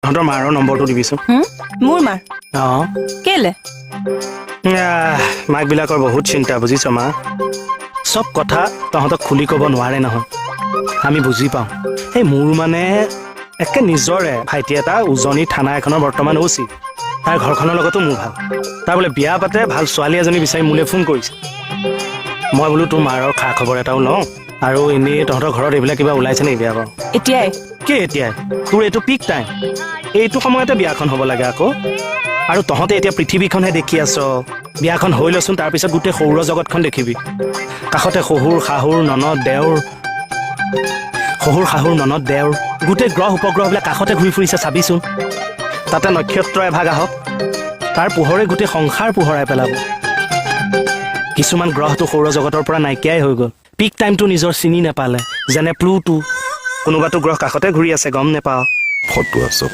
তহঁতৰ মাৰৰ নম্বৰটো দিবিচোন মোৰ মাৰ অঁ কেলে মাকবিলাকৰ বহুত চিন্তা বুজিছ মা চব কথা তহঁতক খুলি ক'ব নোৱাৰে নহয় আমি বুজি পাওঁ এই মোৰ মানে একে নিজৰে ভাইটি এটা উজনি থানা এখনৰ বৰ্তমান অচি তাৰ ঘৰখনৰ লগতো মোৰ ভাল তাৰ বোলে বিয়া পাতে ভাল ছোৱালী এজনী বিচাৰি মোলৈ ফোন কৰিছে মই বোলো তোৰ মাৰৰ খা খবৰ এটাও লওঁ আৰু এনেই তহঁতৰ ঘৰত এইবিলাক কিবা ওলাইছে নেকি বিয়া বাৰু এতিয়াই কি এতিয়াই তোৰ এইটো পিক টাইম এইটো সময়তে বিয়াখন হ'ব লাগে আকৌ আৰু তহঁতে এতিয়া পৃথিৱীখনহে দেখি আছ বিয়াখন হৈ লচোন তাৰপিছত গোটেই সৌৰ জগতখন দেখিবি কাষতে শহুৰ শাহুৰ ননদ দেওৰ গোটেই গ্ৰহ উপগ্ৰহবিলাক কাষতে ঘূৰি ফুৰিছে চাবিচোন তাতে নক্ষত্ৰ এভাগ আহক তাৰ পোহৰে গোটেই সংসাৰ পোহৰাই পেলাব কিছুমান গ্ৰহটো সৌৰ জগতৰ পৰা নাইকিয়াই হৈ গ'ল পিক টাইমটো নিজৰ চিনি নাপালে যেনে প্লুটো কোনোবাটো গ্ৰহ কাষতে ঘূৰি আছে গম নেপাওঁ ফটো আছে